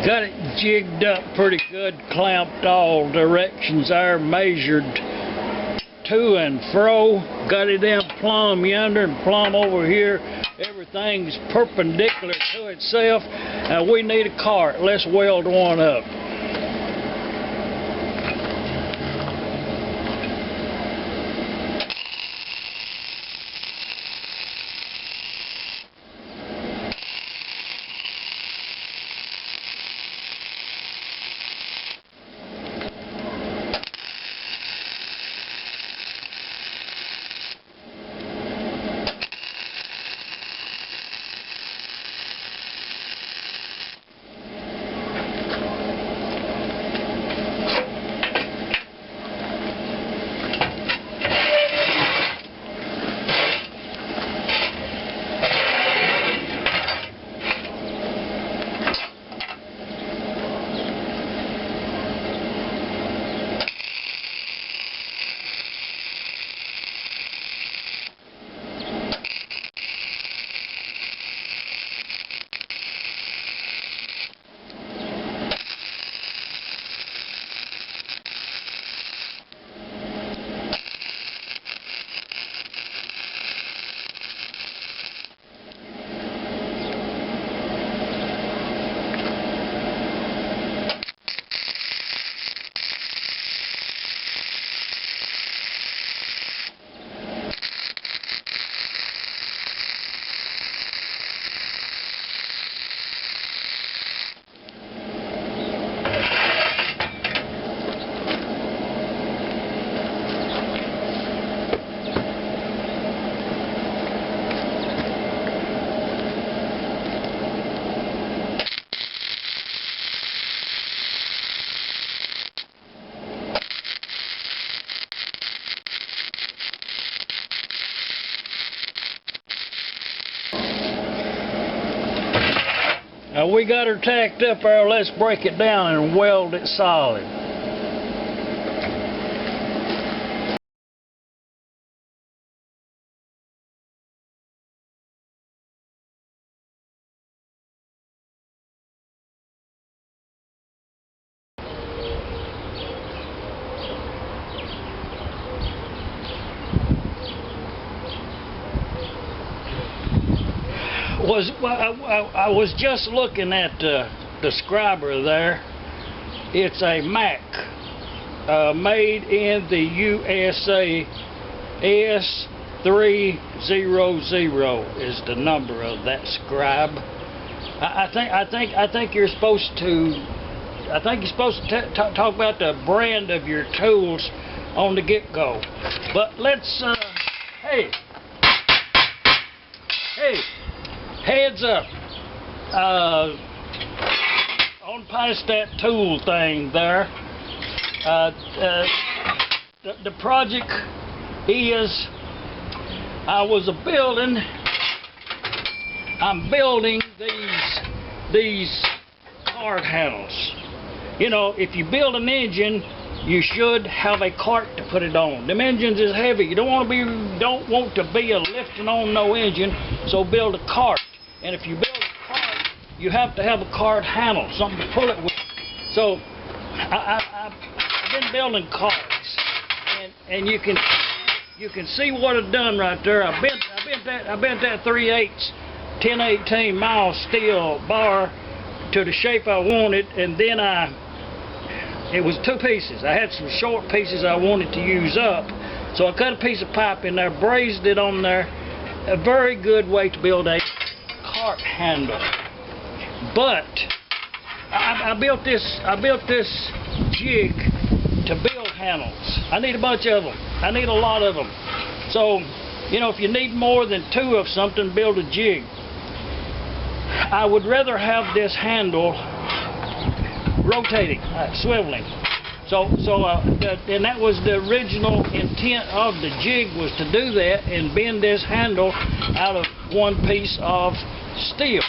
Got it jigged up pretty good, clamped all directions there, measured to and fro, got it in plumb yonder and plumb over here. Everything's perpendicular to itself, and we need a cart. Let's weld one up. Now we got her tacked up there, let's break it down and weld it solid. I was just looking at the scriber there. It's a Mac, made in the USA. S300 is the number of that scribe. I think you're supposed to. I think you're supposed to talk about the brand of your tools on the get-go. But let's. Hey. Heads up, on past that tool thing there, the project is, I'm building these cart handles. You know, if you build an engine, you should have a cart to put it on. Them engines is heavy. You don't want to be a lifting on no engine, so build a cart. And if you build a cart, you have to have a cart handle, something to pull it with. So I've been building carts, and you can see what I've done right there. I bent that 3/8 1018 mile steel bar to the shape I wanted, and then it was two pieces. I had some short pieces I wanted to use up, so I cut a piece of pipe in there, brazed it on there. A very good way to build a cart handle. But I built this jig to build handles. I need a bunch of them. I need a lot of them. So, you know, if you need more than two of something, build a jig. I would rather have this handle rotating, swiveling. And that was the original intent of the jig, was to do that and bend this handle out of one piece of steel.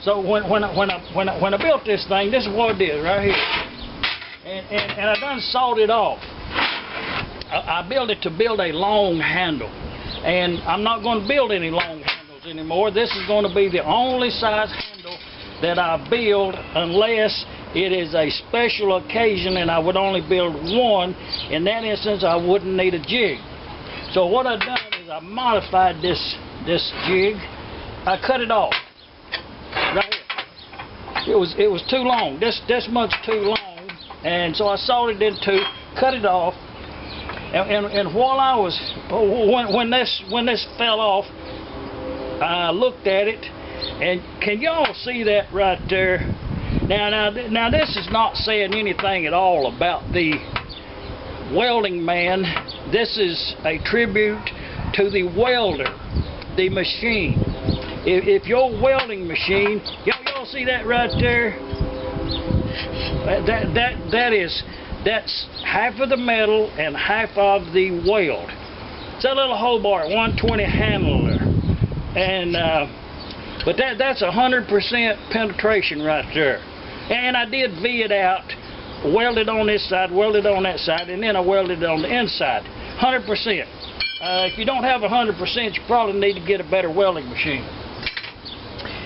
So when I built this thing, this is what it is right here, and I done sawed it off. I built it to build a long handle, and I'm not going to build any long handles anymore. This is going to be the only size handle that I build unless it is a special occasion and I would only build one. In that instance, I wouldn't need a jig. So what I've done is I modified this jig. I cut it off right here. It was too long. This much too long, and so I sawed it in two, cut it off. And while I was when this fell off, I looked at it, and can y'all see that right there? Now this is not saying anything at all about the welding man. This is a tribute to the welder, the machine. If your welding machine, y'all see that right there? That's half of the metal and half of the weld. It's that little Hobart 120 handler, and but that's 100% penetration right there. And I did V it out, welded on this side, welded on that side, and then I welded it on the inside. 100%. If you don't have 100%, you probably need to get a better welding machine.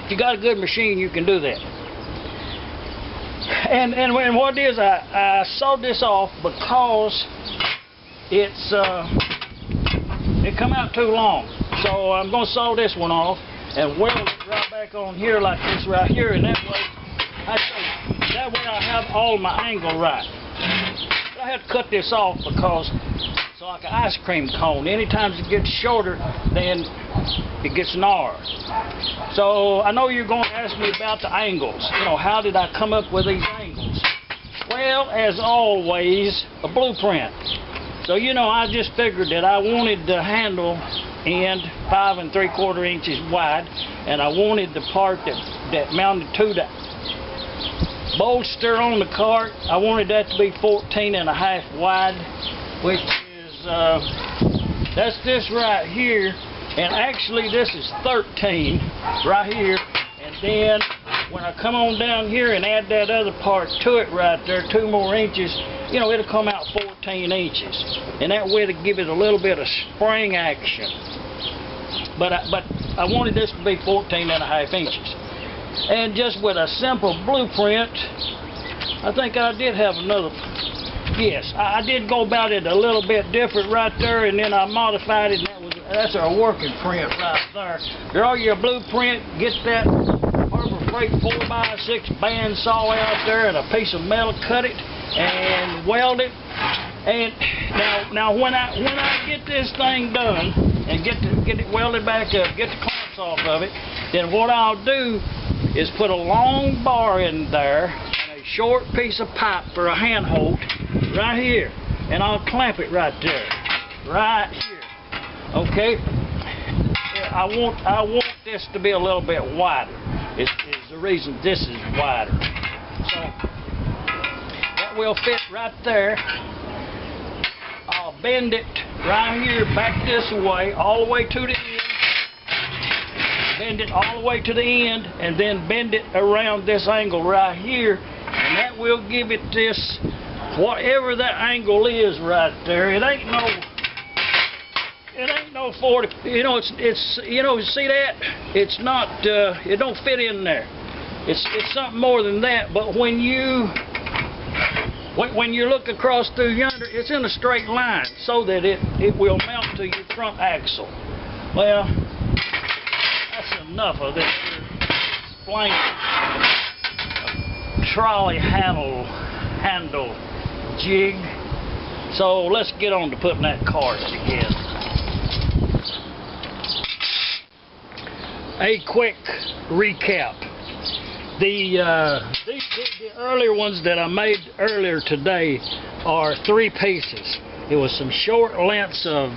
If you got a good machine, you can do that. And what it is, I sawed this off because it come out too long. So I'm going to saw this one off and weld it right back on here like this right here, and that way I have all my angle right. But I have to cut this off because it's like an ice cream cone. Anytime it gets shorter, then it gets gnarled. So I know you're going to ask me about the angles. You know, how did I come up with these angles? Well, as always, a blueprint. So, you know, I just figured that I wanted the handle end 5 3/4 inches wide, and I wanted the part that mounted to the bolster on the cart, I wanted that to be 14.5 wide, which is that's this right here, and actually this is 13 right here. And then when I come on down here and add that other part to it right there, 2 more inches, you know, it'll come out 14 inches, and that way to give it a little bit of spring action. But I wanted this to be 14.5 inches. And just with a simple blueprint, I think I did have another. Yes, I did go about it a little bit different right there, and then I modified it, and that's our working print right there. Draw your blueprint, get that Harbor Freight 4x6 bandsaw out there and a piece of metal, cut it and weld it. And now when I get this thing done and get it welded back up, get the clamps off of it, then what I'll do is put a long bar in there and a short piece of pipe for a handhold right here, and I'll clamp it right there, right here. Okay. I want this to be a little bit wider. Is the reason this is wider. So that will fit right there. I'll bend it right here back this way, all the way to the end. Bend it all the way to the end, and then bend it around this angle right here, and that will give it this, whatever that angle is right there. It ain't no 40. You know, it's you know, see that? It's not. It don't fit in there. It's something more than that. But when you look across through yonder, it's in a straight line so that it will mount to your front axle. Well, that's enough of this plain trolley handle jig. So let's get on to putting that cart together. A quick recap. The earlier ones that I made earlier today are 3 pieces. It was some short lengths of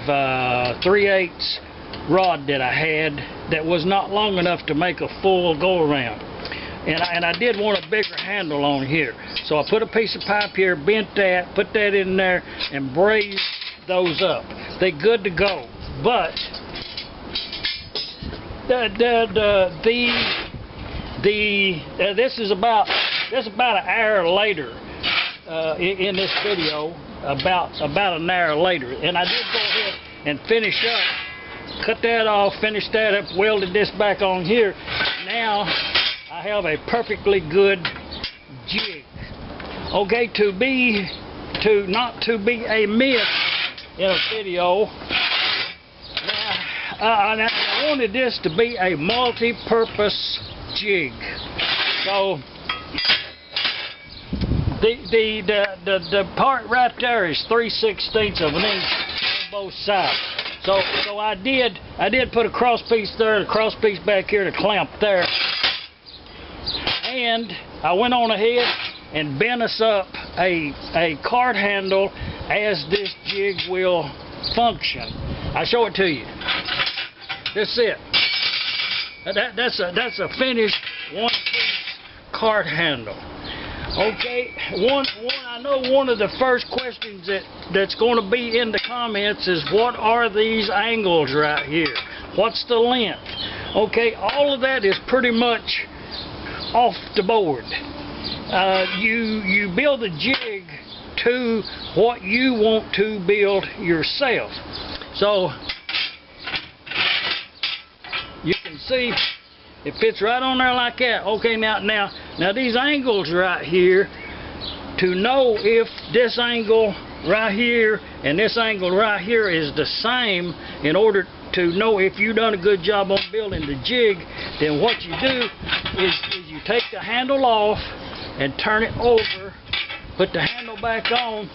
3/8 rod that I had that was not long enough to make a full go around, and I did want a bigger handle on here, so I put a piece of pipe here, bent that, put that in there, and brazed those up. They're good to go. But this is about an hour later in this video, about an hour later, and I did go ahead and finish up, cut that off, finish that up, welded this back on here. Now I I have a perfectly good jig. Okay, not to be a miss in a video. Now, I wanted this to be a multi-purpose jig. So the part right there is 3/16 of an inch on both sides. So I did put a cross piece there, and a cross piece back here to clamp there. And I went on ahead and bent us up a cart handle as this jig will function. I'll show it to you. That's it. That's a finished one-piece cart handle. Okay, I know one of the first questions that's going to be in the comments is, what are these angles right here? What's the length? Okay, all of that is pretty much off the board. You build a jig to what you want to build yourself. So you can see it fits right on there like that. Okay, now these angles right here, to know if this angle right here and this angle right here is the same, in order to know if you've done a good job on building the jig, then what you do is you take the handle off and turn it over, put the handle back on,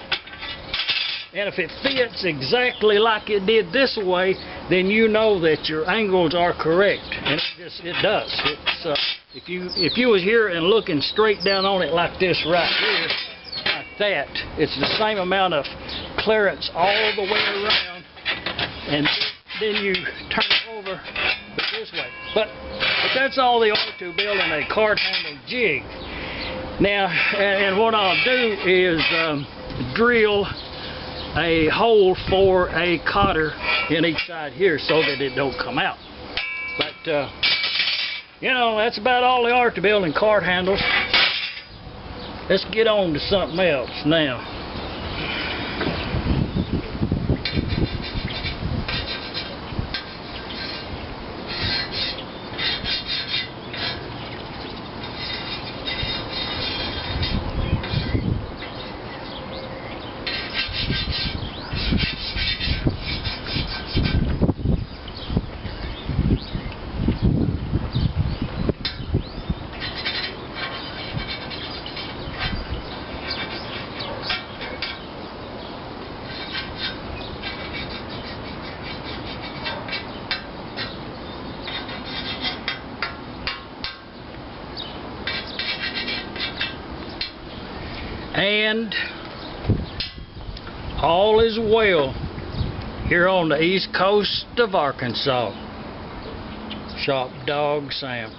and if it fits exactly like it did this way, then you know that your angles are correct. And it does. It's if you was here and looking straight down on it like this right here, like that, it's the same amount of clearance all the way around, and then you turn it over this way. But that's all there are to building a cart handle jig. Now, and what I'll do is drill a hole for a cotter in each side here so that it don't come out. But you know, that's about all there are to building cart handles. Let's get on to something else now. And all is well here on the east coast of Arkansas. Shop Dog Sam.